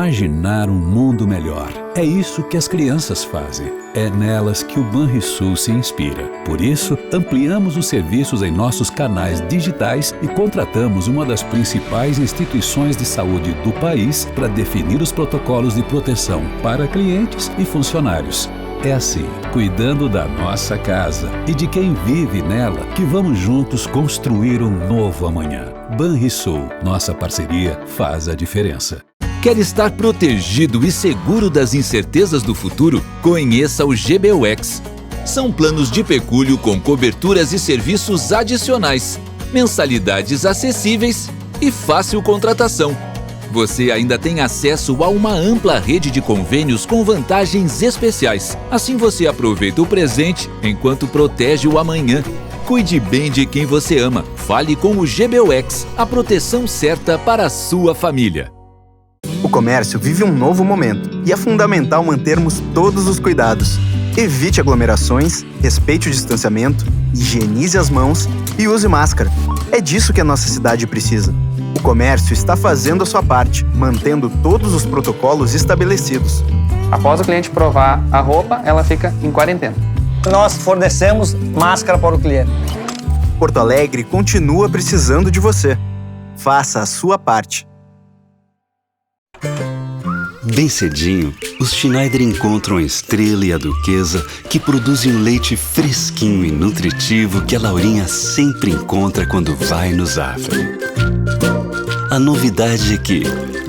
imaginar um mundo melhor. É isso que as crianças fazem. É nelas que o Banrisul se inspira. Por isso, ampliamos os serviços em nossos canais digitais e contratamos uma das principais instituições de saúde do país para definir os protocolos de proteção para clientes e funcionários. É assim, cuidando da nossa casa e de quem vive nela, que vamos juntos construir um novo amanhã. Banrisul, nossa parceria faz a diferença. Quer estar protegido e seguro das incertezas do futuro? Conheça o GBUX. São planos de pecúlio com coberturas e serviços adicionais, mensalidades acessíveis e fácil contratação. Você ainda tem acesso a uma ampla rede de convênios com vantagens especiais. Assim você aproveita o presente enquanto protege o amanhã. Cuide bem de quem você ama. Fale com o GBUX, a proteção certa para a sua família. O comércio vive um novo momento e é fundamental mantermos todos os cuidados. Evite aglomerações, respeite o distanciamento, higienize as mãos e use máscara. É disso que a nossa cidade precisa. O comércio está fazendo a sua parte, mantendo todos os protocolos estabelecidos. Após o cliente provar a roupa, ela fica em quarentena. Nós fornecemos máscara para o cliente. Porto Alegre continua precisando de você. Faça a sua parte. Bem cedinho, os Schneider encontram a Estrela e a Duquesa, que produzem um leite fresquinho e nutritivo que a Laurinha sempre encontra quando vai no Zafari. A novidade é que,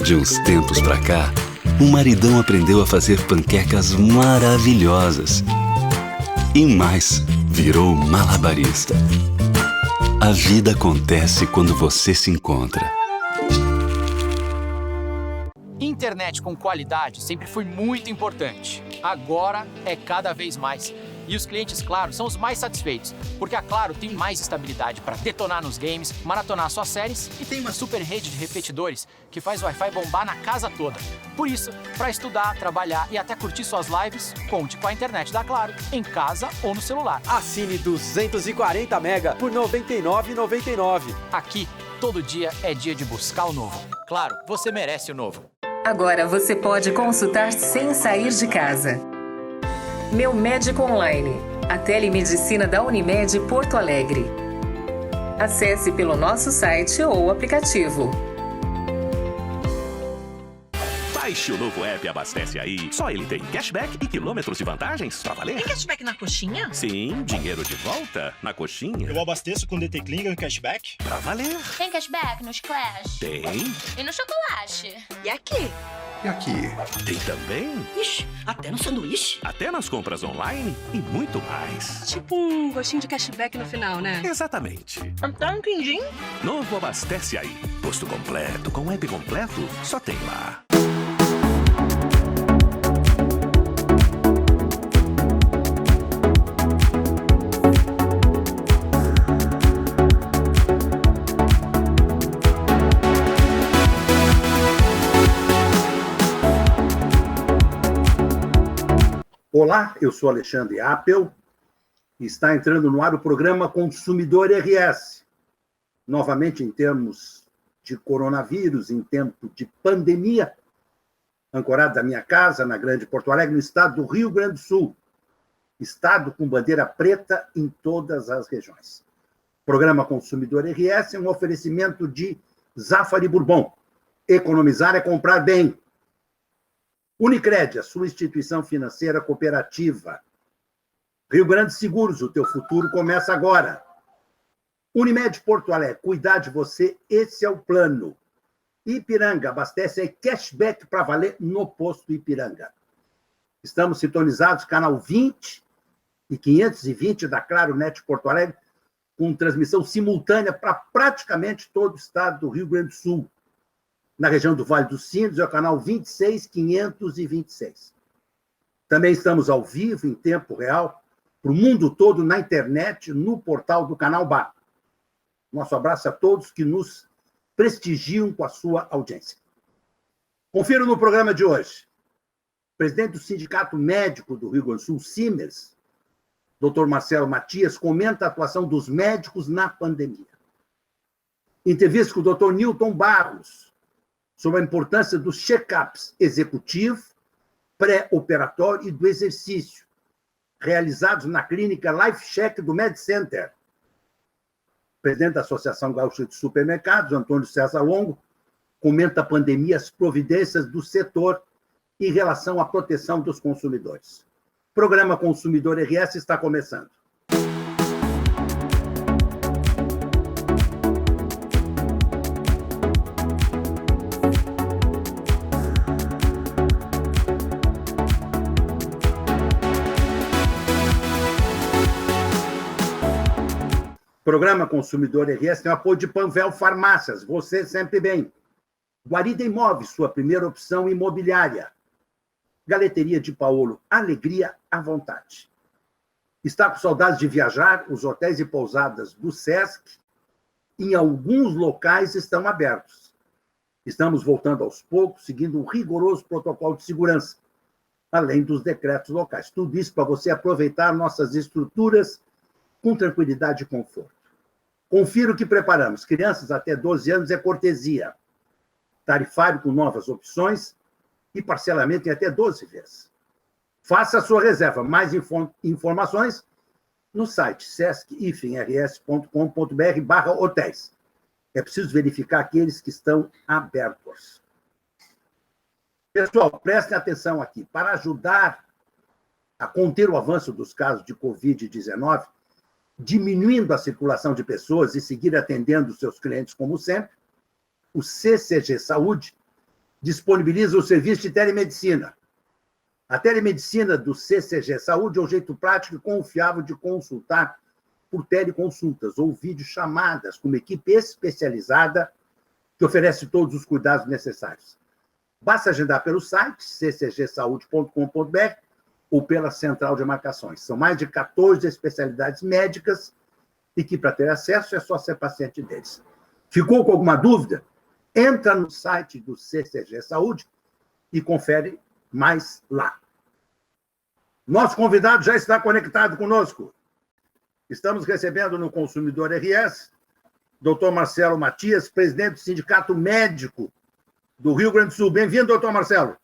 de uns tempos pra cá, o maridão aprendeu a fazer panquecas maravilhosas. E mais, virou malabarista. A vida acontece quando você se encontra. Internet com qualidade sempre foi muito importante. Agora é cada vez mais. E os clientes Claro são os mais satisfeitos, porque a Claro tem mais estabilidade para detonar nos games, maratonar suas séries e tem uma super rede de repetidores que faz o Wi-Fi bombar na casa toda. Por isso, para estudar, trabalhar e até curtir suas lives, conte com a internet da Claro, em casa ou no celular. Assine 240 mega por R$ 99,99. Aqui, todo dia é dia de buscar o novo. Claro, você merece o novo. Agora você pode consultar sem sair de casa. Meu Médico Online, a telemedicina da Unimed Porto Alegre. Acesse pelo nosso site ou aplicativo. Baixe o novo app Abastece Aí. Só ele tem cashback e quilômetros de vantagens pra valer. Tem cashback na coxinha? Sim, dinheiro de volta na coxinha. Eu abasteço com DT Klingon cashback? Pra valer. Tem cashback nos Clash? Tem. E no chocolate? E aqui? E aqui? Tem também. Ixi, até no sanduíche? Até nas compras online e muito mais. Tipo um gostinho de cashback no final, né? Exatamente. Até um quindim? Novo Abastece Aí. Posto completo com app completo, só tem lá. Olá, eu sou Alexandre Appel e está entrando no ar o programa Consumidor RS. Novamente em termos de coronavírus, em tempo de pandemia, ancorado da minha casa, na Grande Porto Alegre, no estado do Rio Grande do Sul. Estado com bandeira preta em todas as regiões. O programa Consumidor RS é um oferecimento de Zafari Bourbon. Economizar é comprar bem. Unicred, a sua instituição financeira cooperativa. Rio Grande Seguros, o teu futuro começa agora. Unimed Porto Alegre, cuidar de você, esse é o plano. Ipiranga, abastece aí cashback para valer no posto Ipiranga. Estamos sintonizados, canal 20 e 520 da Claro Net Porto Alegre, com transmissão simultânea para praticamente todo o estado do Rio Grande do Sul. Na região do Vale dos Sinos, é o canal 26526. Também estamos ao vivo, em tempo real, para o mundo todo, na internet, no portal do Canal Bar. Nosso abraço a todos que nos prestigiam com a sua audiência. Confiro no programa de hoje. O presidente do Sindicato Médico do Rio Grande do Sul, Simers, Dr. Marcelo Matias, comenta a atuação dos médicos na pandemia. Entrevista com o Dr. Newton Barros, sobre a importância dos check-ups executivo, pré-operatório e do exercício, realizados na clínica Life Check do Med Center. O presidente da Associação Gaúcha de Supermercados, Antônio César Longo, comenta a pandemia, as providências do setor em relação à proteção dos consumidores. O programa Consumidor RS está começando. O programa Consumidor RS tem o apoio de Panvel Farmácias, você sempre bem. Guarida Imóveis, sua primeira opção imobiliária. Galeteria de Paolo, alegria à vontade. Está com saudades de viajar? Os hotéis e pousadas do Sesc, em alguns locais, estão abertos. Estamos voltando aos poucos, seguindo um rigoroso protocolo de segurança, além dos decretos locais. Tudo isso para você aproveitar nossas estruturas com tranquilidade e conforto. Confira o que preparamos. Crianças até 12 anos é cortesia. Tarifário com novas opções e parcelamento em até 12 vezes. Faça a sua reserva. Mais informações no site sesc-rs.com.br/hotéis. É preciso verificar aqueles que estão abertos. Pessoal, prestem atenção aqui. Para ajudar a conter o avanço dos casos de Covid-19, diminuindo a circulação de pessoas e seguir atendendo seus clientes como sempre, o CCG Saúde disponibiliza o serviço de telemedicina. A telemedicina do CCG Saúde é um jeito prático e confiável de consultar por teleconsultas ou videochamadas com uma equipe especializada que oferece todos os cuidados necessários. Basta agendar pelo site ccgsaude.com.br ou pela central de marcações. São mais de 14 especialidades médicas e que, para ter acesso, é só ser paciente deles. Ficou com alguma dúvida? Entra no site do CCG Saúde e confere mais lá. Nosso convidado já está conectado conosco. Estamos recebendo no Consumidor RS, Dr. Marcelo Matias, presidente do Sindicato Médico do Rio Grande do Sul. Bem-vindo, doutor Marcelo.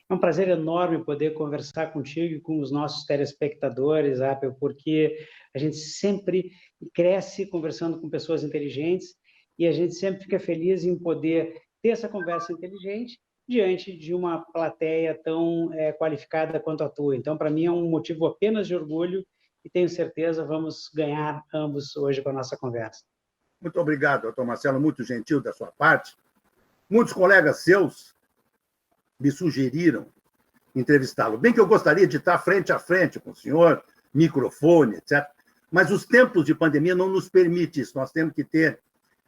É um prazer enorme poder conversar contigo e com os nossos telespectadores, Apple, porque a gente sempre cresce conversando com pessoas inteligentes e a gente sempre fica feliz em poder ter essa conversa inteligente diante de uma plateia tão qualificada quanto a tua. Então, para mim, é um motivo apenas de orgulho e tenho certeza vamos ganhar ambos hoje com a nossa conversa. Muito obrigado, doutor Marcelo, muito gentil da sua parte. Muitos colegas seus me sugeriram entrevistá-lo. Bem que eu gostaria de estar frente a frente com o senhor, microfone, etc. Mas os tempos de pandemia não nos permitem isso. Nós temos que ter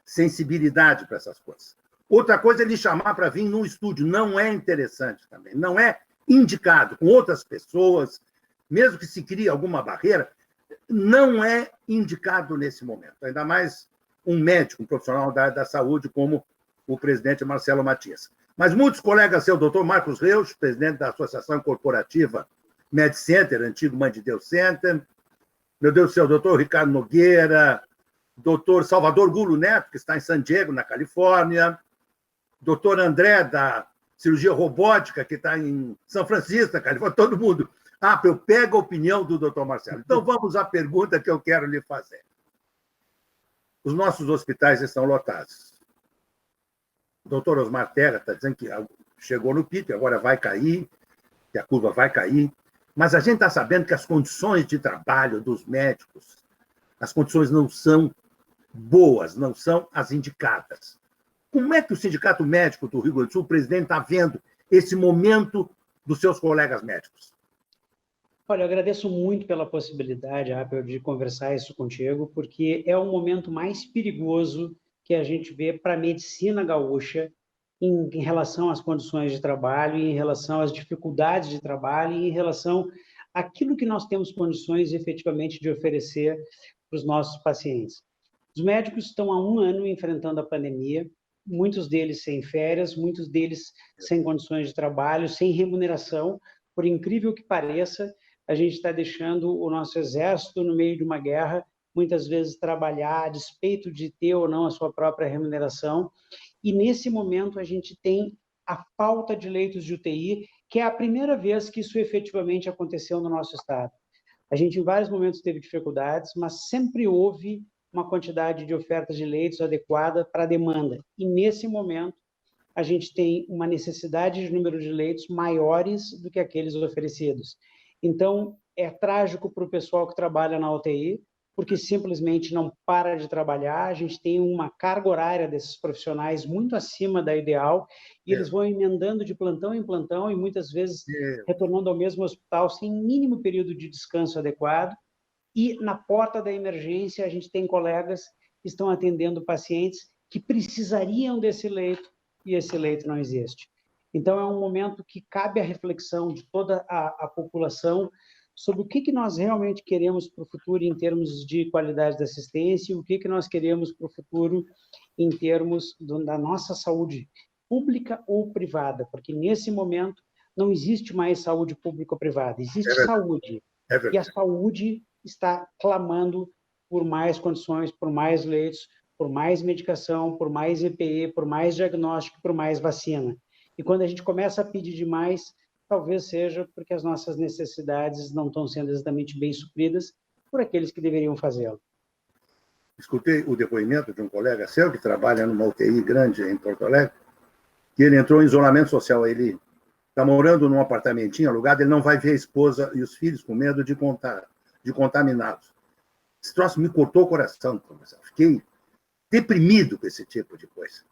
sensibilidade para essas coisas. Outra coisa é lhe chamar para vir num estúdio. Não é interessante também. Não é indicado com outras pessoas, mesmo que se crie alguma barreira, não é indicado nesse momento. Ainda mais um médico, um profissional da área da saúde, como o presidente Marcelo Matias. Mas muitos colegas seus, doutor Marcos Reus, presidente da Associação Corporativa Med Center, antigo Mãe de Deus Center, meu Deus do céu, doutor Ricardo Nogueira, doutor Salvador Gulo Neto, que está em San Diego, na Califórnia, doutor André, da cirurgia robótica, que está em São Francisco, na Califórnia, todo mundo. Eu pego a opinião do doutor Marcelo. Então, vamos à pergunta que eu quero lhe fazer. Os nossos hospitais estão lotados. O doutor Osmar Terra está dizendo que chegou no pico, agora vai cair, que a curva vai cair. Mas a gente está sabendo que as condições de trabalho dos médicos, as condições não são boas, não são as indicadas. Como é que o Sindicato Médico do Rio Grande do Sul, o presidente, está vendo esse momento dos seus colegas médicos? Olha, eu agradeço muito pela possibilidade, Apple, de conversar isso contigo, porque é o momento mais perigoso que a gente vê para a medicina gaúcha em relação às condições de trabalho, em relação às dificuldades de trabalho, e em relação àquilo que nós temos condições efetivamente de oferecer para os nossos pacientes. Os médicos estão há 1 ano enfrentando a pandemia, muitos deles sem férias, muitos deles sem condições de trabalho, sem remuneração. Por incrível que pareça, a gente está deixando o nosso exército no meio de uma guerra muitas vezes trabalhar a despeito de ter ou não a sua própria remuneração. E nesse momento a gente tem a falta de leitos de UTI, que é a primeira vez que isso efetivamente aconteceu no nosso estado. A gente em vários momentos teve dificuldades, mas sempre houve uma quantidade de ofertas de leitos adequada para a demanda. E nesse momento a gente tem uma necessidade de número de leitos maiores do que aqueles oferecidos. Então, é trágico para o pessoal que trabalha na UTI, porque simplesmente não para de trabalhar, a gente tem uma carga horária desses profissionais muito acima da ideal, e eles vão emendando de plantão em plantão, e muitas vezes retornando ao mesmo hospital sem mínimo período de descanso adequado, e na porta da emergência a gente tem colegas que estão atendendo pacientes que precisariam desse leito, e esse leito não existe. Então, é um momento que cabe a reflexão de toda a população sobre o que nós realmente queremos para o futuro em termos de qualidade da assistência e o que nós queremos para o futuro em termos da nossa saúde pública ou privada, porque nesse momento não existe mais saúde pública ou privada, existe saúde. E a saúde está clamando por mais condições, por mais leitos, por mais medicação, por mais EPI, por mais diagnóstico, por mais vacina. E quando a gente começa a pedir demais, talvez seja porque as nossas necessidades não estão sendo exatamente bem supridas por aqueles que deveriam fazê-lo. Escutei o depoimento de um colega seu que trabalha numa UTI grande em Porto Alegre, que ele entrou em isolamento social. Ele está morando num apartamentinho alugado, ele não vai ver a esposa e os filhos com medo de contaminá-los. Esse troço me cortou o coração, professor. Fiquei deprimido com esse tipo de coisa.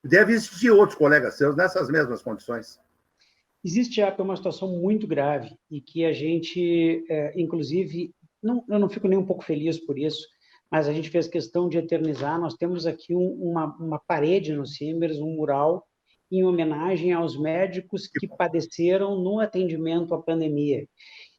Deve existir outros colegas seus nessas mesmas condições. Existe uma situação muito grave e que a gente, inclusive, eu não fico nem um pouco feliz por isso, mas a gente fez questão de eternizar. Nós temos aqui uma parede no Simbers, um mural, em homenagem aos médicos que padeceram no atendimento à pandemia.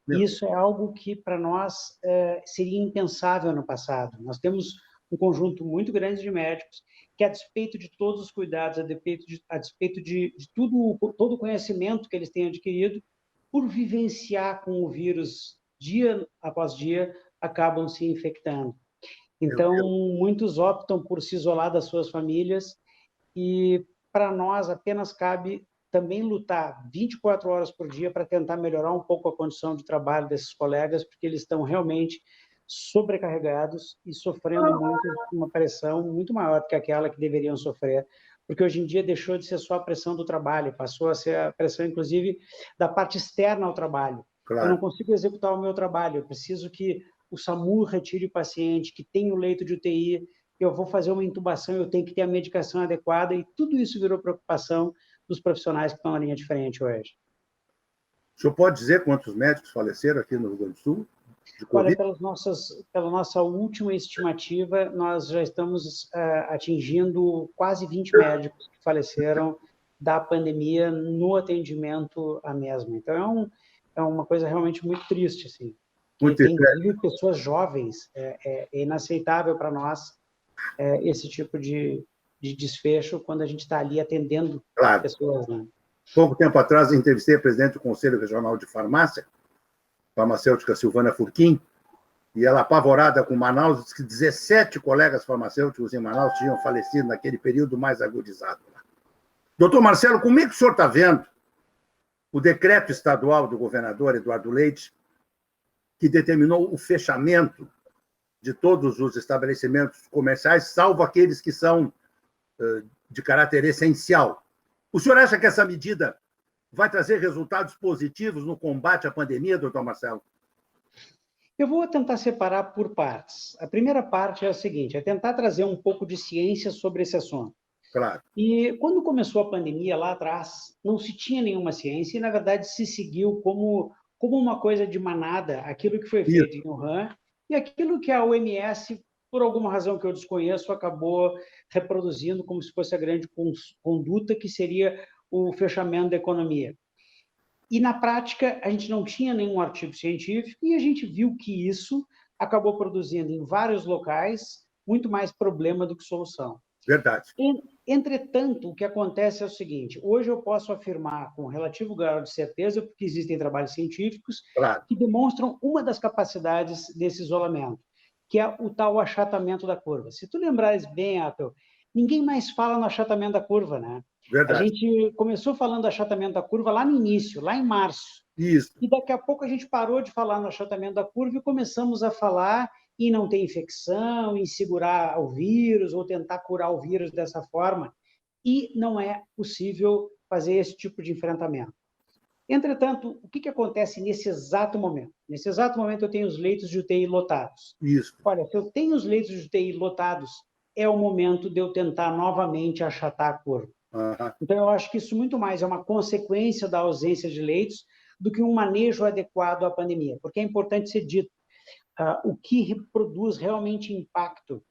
Isso é algo que, para nós, seria impensável no passado. Nós temos um conjunto muito grande de médicos que, a despeito de todos os cuidados, a despeito de todo o conhecimento que eles têm adquirido, por vivenciar com o vírus dia após dia, acabam se infectando. Então, muitos optam por se isolar das suas famílias e, para nós, apenas cabe também lutar 24 horas por dia para tentar melhorar um pouco a condição de trabalho desses colegas, porque eles estão realmente sobrecarregados e sofrendo muito, uma pressão muito maior do que aquela que deveriam sofrer, porque hoje em dia deixou de ser só a pressão do trabalho, passou a ser a pressão, inclusive, da parte externa ao trabalho. Claro. Eu não consigo executar o meu trabalho, eu preciso que o SAMU retire o paciente, que tenha o leito de UTI, eu vou fazer uma intubação, eu tenho que ter a medicação adequada, e tudo isso virou preocupação dos profissionais que estão na linha de frente hoje. O senhor pode dizer quantos médicos faleceram aqui no Rio Grande do Sul? Olha, pela nossa última estimativa, nós já estamos atingindo quase 20 médicos que faleceram da pandemia no atendimento à mesma. Então, é uma coisa realmente muito triste, assim. Tem pessoas jovens, é inaceitável para nós esse tipo de desfecho quando a gente está ali atendendo pessoas, né? Pouco tempo atrás, entrevistei a presidente do Conselho Regional de Farmácia, farmacêutica Silvana Furquim, e ela, apavorada com Manaus, disse que 17 colegas farmacêuticos em Manaus tinham falecido naquele período mais agudizado. Doutor Marcelo, como é que o senhor está vendo o decreto estadual do governador Eduardo Leite, que determinou o fechamento de todos os estabelecimentos comerciais, salvo aqueles que são de caráter essencial? O senhor acha que essa medida vai trazer resultados positivos no combate à pandemia, doutor Marcelo? Eu vou tentar separar por partes. A primeira parte é a seguinte, é tentar trazer um pouco de ciência sobre esse assunto. Claro. E quando começou a pandemia, lá atrás, não se tinha nenhuma ciência e, na verdade, se seguiu como uma coisa de manada, aquilo que foi feito em Wuhan e aquilo que a OMS, por alguma razão que eu desconheço, acabou reproduzindo como se fosse a grande conduta que seria o fechamento da economia. E, na prática, a gente não tinha nenhum artigo científico e a gente viu que isso acabou produzindo, em vários locais, muito mais problema do que solução. Verdade. Entretanto, o que acontece é o seguinte, hoje eu posso afirmar com relativo grau de certeza, porque existem trabalhos científicos que demonstram uma das capacidades desse isolamento, que é o tal achatamento da curva. Se tu lembrares bem, Apple, ninguém mais fala no achatamento da curva, né? Verdade. A gente começou falando do achatamento da curva lá no início, lá em março. Isso. E daqui a pouco a gente parou de falar no achatamento da curva e começamos a falar em não ter infecção, em segurar o vírus ou tentar curar o vírus dessa forma. E não é possível fazer esse tipo de enfrentamento. Entretanto, o que acontece nesse exato momento? Nesse exato momento eu tenho os leitos de UTI lotados. Isso. Olha, se eu tenho os leitos de UTI lotados, é o momento de eu tentar novamente achatar a curva. Então, eu acho que isso muito mais é uma consequência da ausência de leitos do que um manejo adequado à pandemia, porque é importante ser dito, o que produz realmente impacto,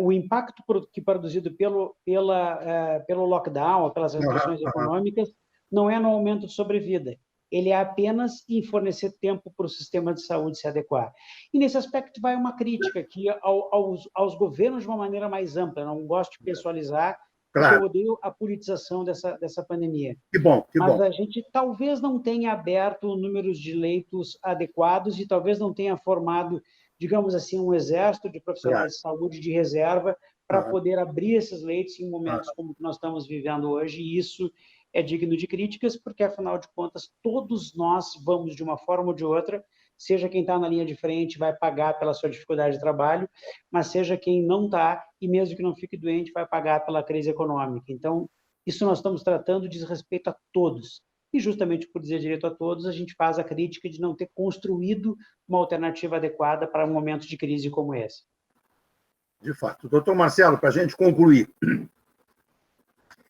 o impacto que produzido pelo lockdown, pelas restrições econômicas, não é no aumento de sobrevida, ele é apenas em fornecer tempo para o sistema de saúde se adequar. E nesse aspecto vai uma crítica aqui aos governos de uma maneira mais ampla, eu não gosto de pessoalizar, porque eu odeio a politização dessa pandemia. Que bom. Mas a gente talvez não tenha aberto números de leitos adequados e talvez não tenha formado, digamos assim, um exército de profissionais de saúde de reserva para poder abrir esses leitos em momentos como o que nós estamos vivendo hoje, e isso é digno de críticas, porque, afinal de contas, todos nós vamos, de uma forma ou de outra, seja quem está na linha de frente vai pagar pela sua dificuldade de trabalho, mas seja quem não está, e mesmo que não fique doente, vai pagar pela crise econômica. Então, isso nós estamos tratando diz respeito a todos. E justamente por dizer direito a todos, a gente faz a crítica de não ter construído uma alternativa adequada para um momento de crise como esse. De fato. Doutor Marcelo, para a gente concluir,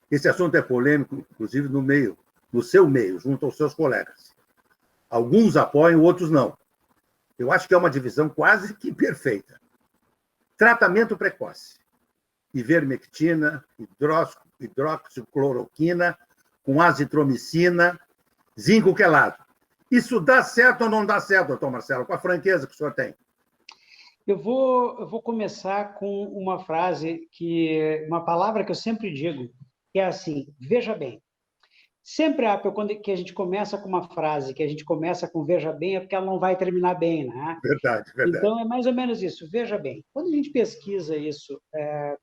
esse assunto é polêmico, inclusive no seu meio, junto aos seus colegas. Alguns apoiam, outros não. Eu acho que é uma divisão quase que perfeita. Tratamento precoce. Ivermectina, hidroxicloroquina, com azitromicina, zinco quelado. Isso dá certo ou não dá certo, doutor Marcelo, com a franqueza que o senhor tem? Eu vou começar com uma frase, uma palavra que eu sempre digo, que é assim, veja bem. Sempre, quando que a gente começa com uma frase, que a gente começa com veja bem, é porque ela não vai terminar bem, né? Verdade. Então, é mais ou menos isso, veja bem. Quando a gente pesquisa isso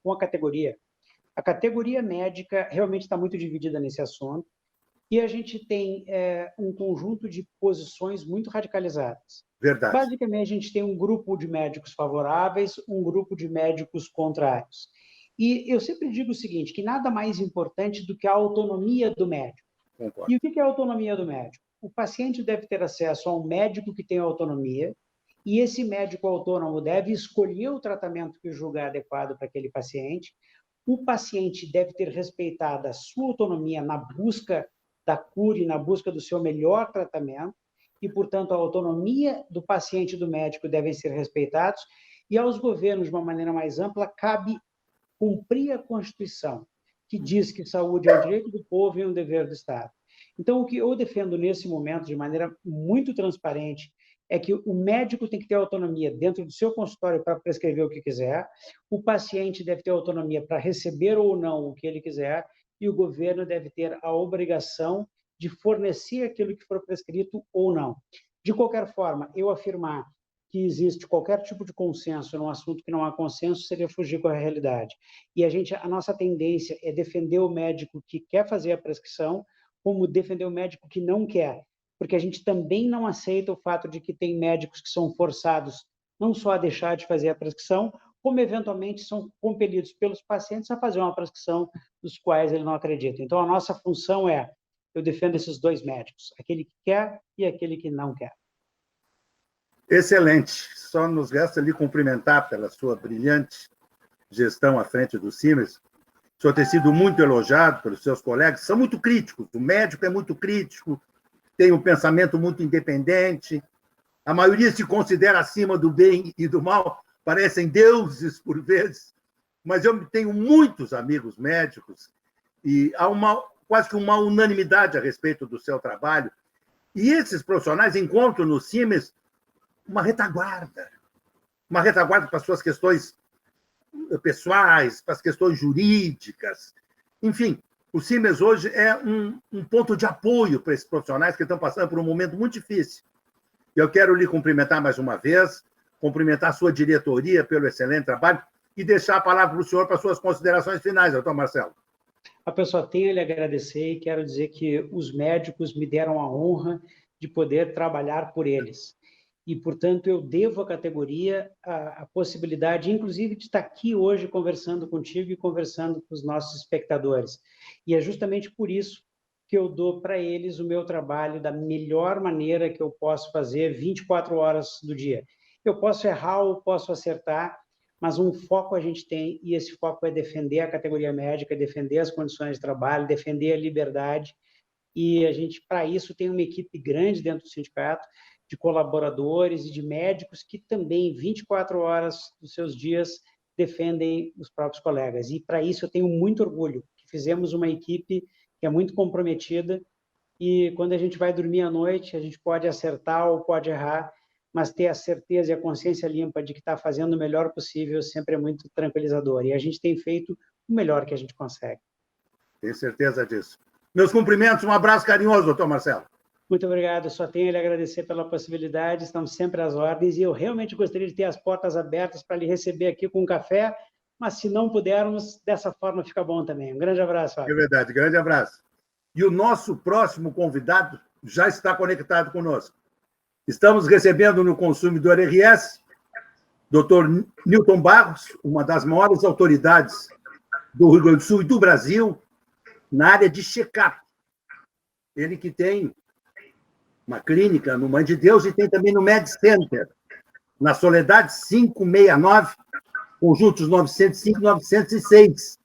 com a categoria médica realmente está muito dividida nesse assunto, e a gente tem um conjunto de posições muito radicalizadas. Verdade. Basicamente, a gente tem um grupo de médicos favoráveis, um grupo de médicos contrários. E eu sempre digo o seguinte, que nada mais importante do que a autonomia do médico. Concordo. E o que é a autonomia do médico? O paciente deve ter acesso a um médico que tem autonomia, e esse médico autônomo deve escolher o tratamento que julgar adequado para aquele paciente. O paciente deve ter respeitado a sua autonomia na busca da cura e na busca do seu melhor tratamento, e, portanto, a autonomia do paciente e do médico devem ser respeitados, e aos governos, de uma maneira mais ampla, cabe cumprir a Constituição, que diz que saúde é um direito do povo e um dever do Estado. Então, o que eu defendo nesse momento, de maneira muito transparente, é que o médico tem que ter autonomia dentro do seu consultório para prescrever o que quiser, o paciente deve ter autonomia para receber ou não o que ele quiser, e o governo deve ter a obrigação de fornecer aquilo que for prescrito ou não. De qualquer forma, eu afirmar que existe qualquer tipo de consenso num assunto que não há consenso seria fugir com a realidade. E a nossa tendência é defender o médico que quer fazer a prescrição, como defender o médico que não quer, porque a gente também não aceita o fato de que tem médicos que são forçados não só a deixar de fazer a prescrição, como eventualmente são compelidos pelos pacientes a fazer uma prescrição dos quais ele não acredita. Então, a nossa função eu defendo esses dois médicos, aquele que quer e aquele que não quer. Excelente. Só nos resta lhe cumprimentar pela sua brilhante gestão à frente do Simers. O senhor tem sido muito elogiado pelos seus colegas, são muito críticos, o médico é muito crítico, tem um pensamento muito independente, a maioria se considera acima do bem e do mal, parecem deuses por vezes, mas eu tenho muitos amigos médicos e há quase que uma unanimidade a respeito do seu trabalho, e esses profissionais encontram no Simers uma retaguarda para as suas questões pessoais, para as questões jurídicas. Enfim, o Simers hoje é um ponto de apoio para esses profissionais que estão passando por um momento muito difícil. Eu quero lhe cumprimentar mais uma vez, cumprimentar a sua diretoria pelo excelente trabalho e deixar a palavra para o senhor para suas considerações finais, doutor Marcelo. Eu só tenho a lhe agradecer e quero dizer que os médicos me deram a honra de poder trabalhar por eles. E, portanto, eu devo à categoria a possibilidade, inclusive, de estar aqui hoje conversando contigo e conversando com os nossos espectadores. E é justamente por isso que eu dou para eles o meu trabalho da melhor maneira que eu posso fazer 24 horas do dia. Eu posso errar ou posso acertar, mas um foco a gente tem, e esse foco é defender a categoria médica, defender as condições de trabalho, defender a liberdade, e a gente, para isso, tem uma equipe grande dentro do sindicato, de colaboradores e de médicos que também, 24 horas dos seus dias, defendem os próprios colegas. E, para isso, eu tenho muito orgulho, que fizemos uma equipe que é muito comprometida, e quando a gente vai dormir à noite, a gente pode acertar ou pode errar, mas ter a certeza e a consciência limpa de que está fazendo o melhor possível sempre é muito tranquilizador. E a gente tem feito o melhor que a gente consegue. Tenho certeza disso. Meus cumprimentos, um abraço carinhoso, doutor Marcelo. Muito obrigado, só tenho a lhe agradecer pela possibilidade, estamos sempre às ordens, e eu realmente gostaria de ter as portas abertas para lhe receber aqui com um café, mas se não pudermos, dessa forma fica bom também. Um grande abraço, Fábio. É verdade, grande abraço. E o nosso próximo convidado já está conectado conosco. Estamos recebendo no Consumidor RS, Dr. Newton Barros, uma das maiores autoridades do Rio Grande do Sul e do Brasil na área de check-up. Ele que tem uma clínica no Mãe de Deus e tem também no Med Center, na Soledade 569, conjuntos 905 e 906.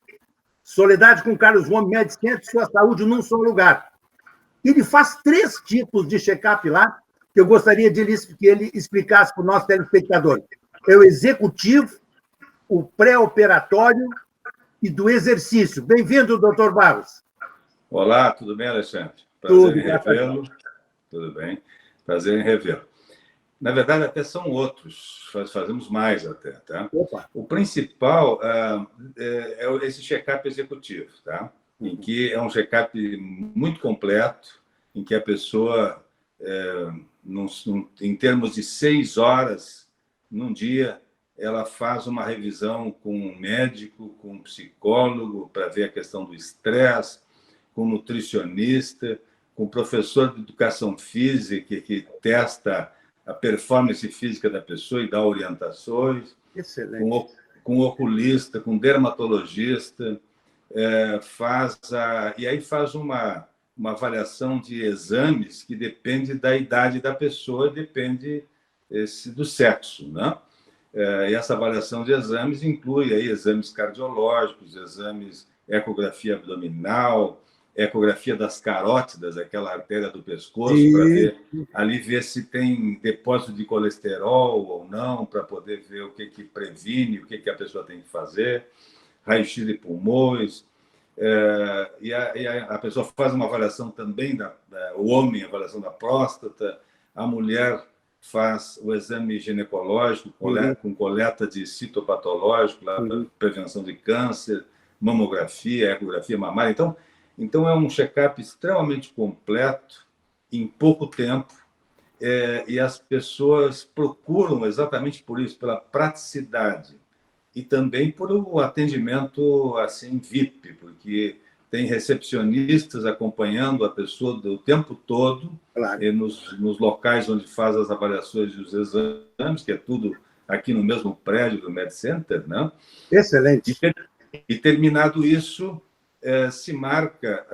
Soledade com Carlos Gomes, Med Center, sua saúde num só lugar. Ele faz 3 tipos de check-up lá, que eu gostaria que ele explicasse para o nosso telespectador. É o executivo, o pré-operatório e do exercício. Bem-vindo, doutor Barros. Olá, tudo bem, Alexandre? Prazer em revê-lo. Tudo bem. Prazer em revê-lo. Na verdade, até são outros. Fazemos mais até, tá? Opa. O principal é esse check-up executivo, tá? Em que é um check-up muito completo, em que a pessoa... em termos de 6 horas num dia, ela faz uma revisão com um médico, com um psicólogo, para ver a questão do estresse, com um nutricionista, com um professor de educação física que testa a performance física da pessoa e dá orientações, excelente, com um oculista, com um dermatologista, e aí faz uma avaliação de exames que depende da idade da pessoa, depende do sexo, né? E essa avaliação de exames inclui aí exames cardiológicos, exames, ecografia abdominal, ecografia das carótidas, aquela artéria do pescoço, para ver se tem depósito de colesterol ou não, para poder ver o que previne, o que a pessoa tem que fazer, raio-x de pulmões. E a pessoa faz uma avaliação também, o homem, a avaliação da próstata, a mulher faz o exame ginecológico, com coleta de citopatológico, para prevenção de câncer, mamografia, ecografia mamária. Então é um check-up extremamente completo, em pouco tempo, e as pessoas procuram exatamente por isso, pela praticidade. E também por um atendimento assim VIP, porque tem recepcionistas acompanhando a pessoa o tempo todo, claro, e nos locais onde faz as avaliações e os exames, que é tudo aqui no mesmo prédio do Med Center, né? Excelente. E terminado isso, se marca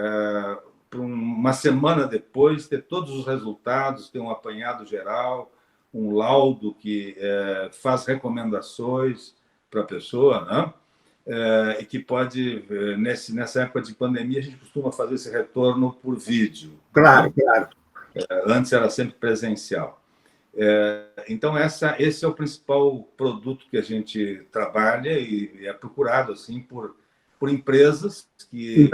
para uma semana depois ter todos os resultados, ter um apanhado geral, um laudo que faz recomendações para a pessoa, né? E que pode, nessa época de pandemia, a gente costuma fazer esse retorno por vídeo. Claro, né? claro. Antes era sempre presencial. Então, esse é o principal produto que a gente trabalha e é procurado assim, por empresas que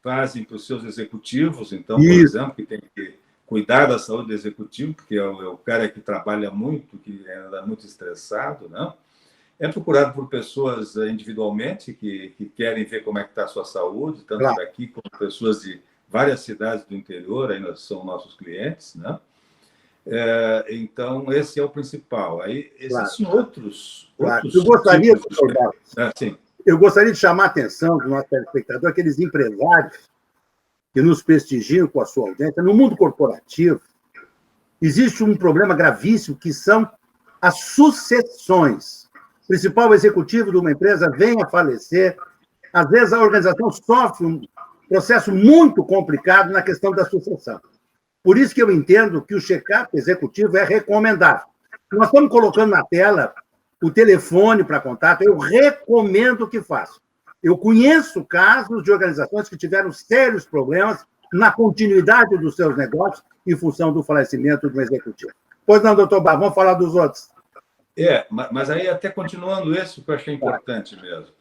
fazem para os seus executivos. Então, por exemplo, que tem que cuidar da saúde do executivo, porque é o cara que trabalha muito, que anda muito estressado, né? É procurado por pessoas individualmente que querem ver como é que está a sua saúde, tanto daqui como pessoas de várias cidades do interior, ainda são nossos clientes, né? Então, esse é o principal. Aí existem Claro. outros Eu gostaria, tipos doutor Barros, sim. eu gostaria de chamar a atenção do nosso telespectador, aqueles empresários que nos prestigiam com a sua audiência. No mundo corporativo, existe um problema gravíssimo, que são as sucessões. O principal executivo de uma empresa vem a falecer, às vezes a organização sofre um processo muito complicado na questão da sucessão. Por isso que eu entendo que o check-up executivo é recomendável. Nós estamos colocando na tela o telefone para contato, eu recomendo que faça. Eu conheço casos de organizações que tiveram sérios problemas na continuidade dos seus negócios em função do falecimento do executivo. Pois não, doutor Barros, vamos falar dos outros. Mas aí até continuando isso, que eu achei importante mesmo.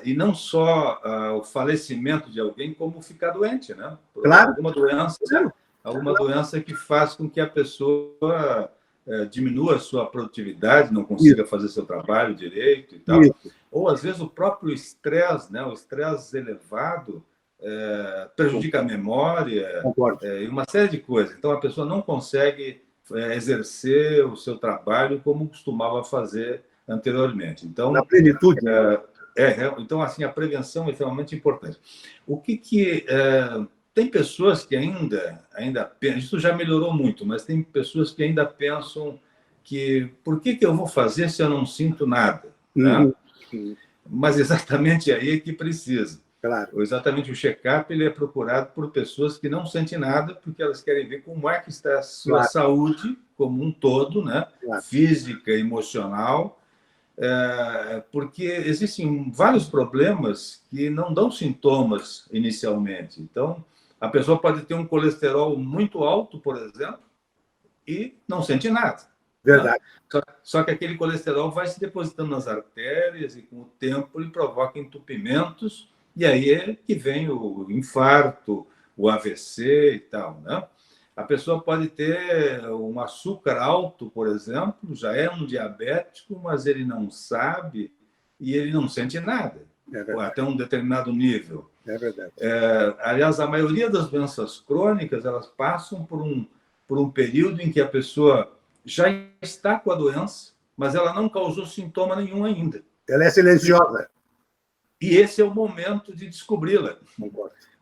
E não só o falecimento de alguém, como ficar doente, né? Claro. Alguma doença que faz com que a pessoa diminua a sua produtividade, não consiga fazer seu trabalho direito e tal. Ou, às vezes, o próprio estresse, né? O estresse elevado prejudica a memória e uma série de coisas. Então, a pessoa não consegue exercer o seu trabalho como costumava fazer anteriormente. Então, na plenitude. Então, assim, a prevenção é extremamente importante. O que tem pessoas que ainda pensam, isso já melhorou muito, mas tem pessoas que ainda pensam que por que eu vou fazer se eu não sinto nada? Né? Mas exatamente aí é que precisa. Claro. Exatamente, o check-up ele é procurado por pessoas que não sentem nada, porque elas querem ver como é que está a sua saúde como um todo, né? Física, emocional, porque existem vários problemas que não dão sintomas inicialmente. Então, a pessoa pode ter um colesterol muito alto, por exemplo, e não sente nada. Verdade. Só que aquele colesterol vai se depositando nas artérias e, com o tempo, ele provoca entupimentos, e aí é que vem o infarto, o AVC e tal, né? A pessoa pode ter um açúcar alto, por exemplo, já é um diabético, mas ele não sabe e ele não sente nada, até um determinado nível. É verdade. Aliás, a maioria das doenças crônicas, elas passam por um período em que a pessoa já está com a doença, mas ela não causou sintoma nenhum ainda. Ela é silenciosa. E esse é o momento de descobri-la.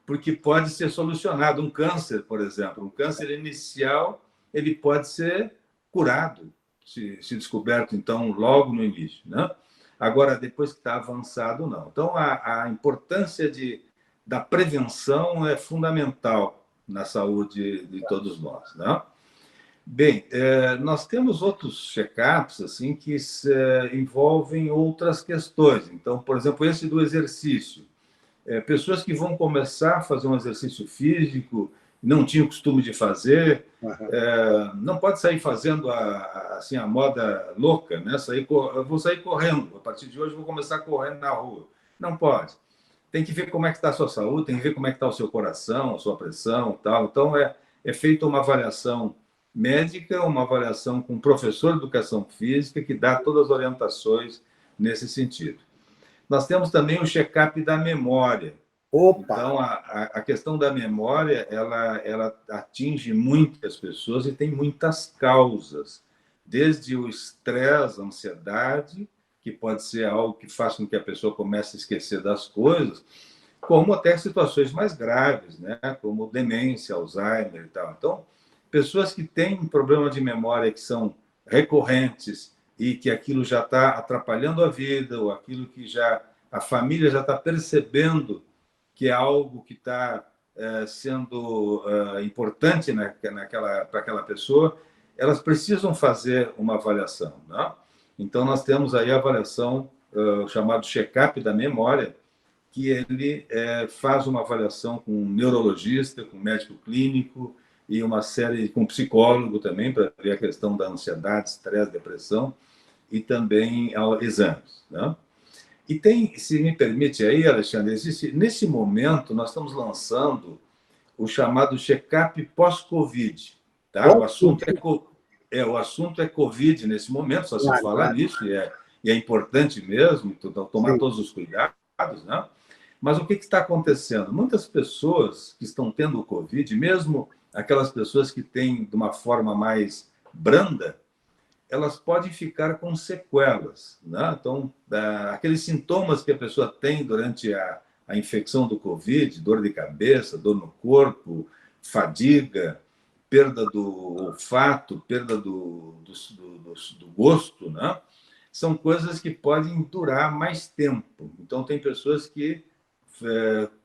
Porque pode ser solucionado. Um câncer, por exemplo, um câncer inicial, ele pode ser curado, se descoberto, então, logo no início, né? Agora, depois que está avançado, não. Então, a importância da prevenção é fundamental na saúde de todos nós, né? Bem, nós temos outros check-ups assim, que envolvem outras questões. Então, por exemplo, esse do exercício. Pessoas que vão começar a fazer um exercício físico, não tinham costume de fazer, não pode sair fazendo assim, a moda louca, né? Eu vou sair correndo, a partir de hoje eu vou começar correndo na rua. Não pode. Tem que ver como é que está a sua saúde, tem que ver como é que está o seu coração, a sua pressão e tal. Então, é feita uma avaliação médica, uma avaliação com um professor de educação física que dá todas as orientações nesse sentido. Nós temos também o check-up da memória. Então, a questão da memória, ela atinge muitas pessoas e tem muitas causas. Desde o estresse, a ansiedade, que pode ser algo que faz com que a pessoa comece a esquecer das coisas, como até situações mais graves, né? Como demência, Alzheimer e tal. Então, pessoas que têm um problema de memória que são recorrentes e que aquilo já está atrapalhando a vida, ou aquilo que a família já está percebendo que é algo que está sendo importante para aquela pessoa, elas precisam fazer uma avaliação, né? Então, nós temos aí a avaliação, chamado check-up da memória, que ele faz uma avaliação com um neurologista, com um médico clínico, e uma série com psicólogo também, para ver a questão da ansiedade, estresse, depressão, e também exames, né? E tem, se me permite aí, Alexandre, nesse momento nós estamos lançando o chamado check-up pós-Covid. Tá? O assunto é Covid nesse momento, só se falar nisso, e é importante mesmo tomar todos os cuidados, né? Mas o que está acontecendo? Muitas pessoas que estão tendo o Covid, mesmo aquelas pessoas que têm de uma forma mais branda, elas podem ficar com sequelas, né? Então, aqueles sintomas que a pessoa tem durante a infecção do Covid, dor de cabeça, dor no corpo, fadiga, perda do olfato, perda do gosto, né? São coisas que podem durar mais tempo. Então, tem pessoas que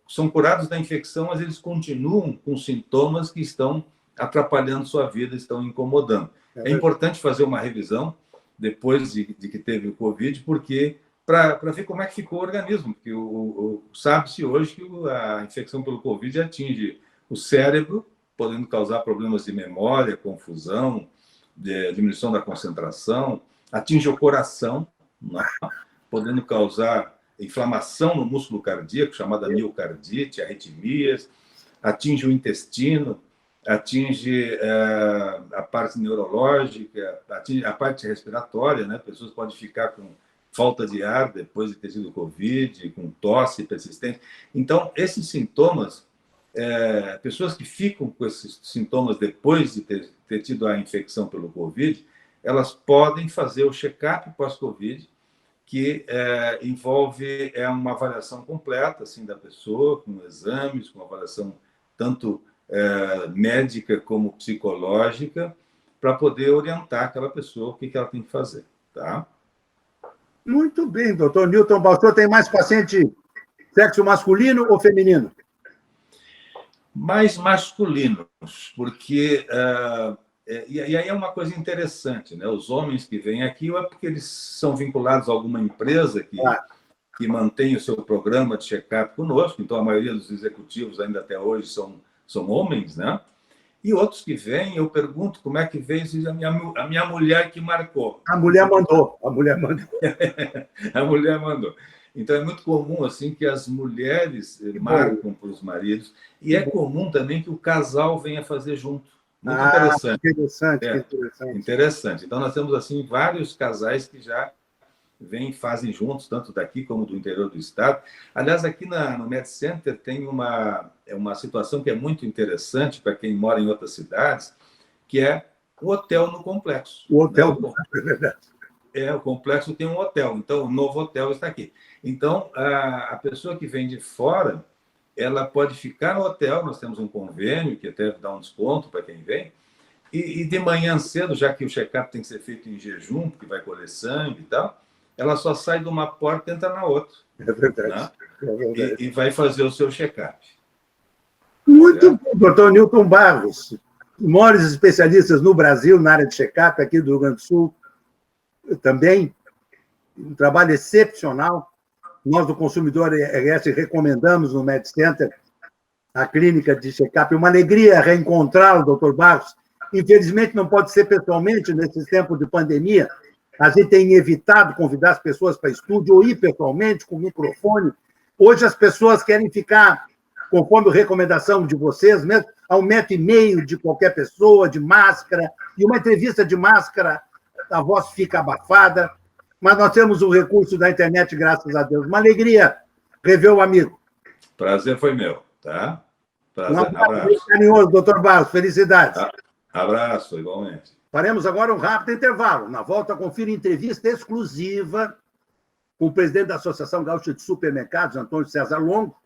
são curados da infecção, mas eles continuam com sintomas que estão atrapalhando sua vida, estão incomodando. É importante fazer uma revisão depois de que teve o Covid, porque para ver como é que ficou o organismo, porque sabe-se hoje que a infecção pelo Covid atinge o cérebro, podendo causar problemas de memória, confusão, diminuição da concentração, atinge o coração, né? Podendo causar inflamação no músculo cardíaco, chamada miocardite, arritmias, atinge o intestino, atinge a parte neurológica, atinge a parte respiratória, né? Pessoas podem ficar com falta de ar depois de ter tido Covid, com tosse persistente. Então, esses sintomas, pessoas que ficam com esses sintomas depois de ter tido a infecção pelo Covid, elas podem fazer o check-up pós-Covid, que envolve uma avaliação completa assim, da pessoa, com exames, com avaliação tanto médica como psicológica, para poder orientar aquela pessoa o que ela tem que fazer. Tá? Muito bem, doutor Newton Balsor. Tem mais paciente sexo masculino ou feminino? Mais masculinos, porque... e aí é uma coisa interessante, né? Os homens que vêm aqui, ou é porque eles são vinculados a alguma empresa que mantém o seu programa de check-up conosco, então a maioria dos executivos ainda até hoje são homens, né? E outros que vêm, eu pergunto como é que veio, a minha mulher que marcou. A mulher mandou. A mulher mandou. Então, é muito comum assim que as mulheres marcam para os maridos, e é comum também que o casal venha fazer junto. Muito interessante. Interessante. Então, nós temos assim vários casais que já fazem juntos, tanto daqui como do interior do estado. Aliás, aqui no Med Center tem uma situação que é muito interessante para quem mora em outras cidades, que é o hotel no complexo. O hotel, é verdade. O complexo tem um hotel, então o novo hotel está aqui. Então, a pessoa que vem de fora, ela pode ficar no hotel, nós temos um convênio que até dá um desconto para quem vem, e de manhã cedo, já que o check-up tem que ser feito em jejum, porque vai colher sangue e tal, ela só sai de uma porta e entra na outra. É verdade. Né? E vai fazer o seu check-up. Muito bom, doutor Newton Barros. Os maiores especialistas no Brasil, na área de check-up, aqui do Rio Grande do Sul, também. Um trabalho excepcional. Nós, do Consumidor RS, recomendamos no Med Center a clínica de check-up. Uma alegria reencontrá-lo, doutor Barros. Infelizmente, não pode ser pessoalmente, nesses tempos de pandemia. A gente tem evitado convidar as pessoas para estúdio ou ir pessoalmente, com microfone. Hoje, as pessoas querem ficar, conforme a recomendação de vocês, mesmo a 1,5 metro de qualquer pessoa, de máscara. E uma entrevista de máscara, a voz fica abafada. Mas nós temos o recurso da internet, graças a Deus. Uma alegria rever o amigo. Prazer foi meu, tá? Prazer, abraço. Carinhoso, doutor Barros. Felicidades. Abraço, igualmente. Faremos agora um rápido intervalo. Na volta, confira entrevista exclusiva com o presidente da Associação Gaúcha de Supermercados, Antônio César Longo.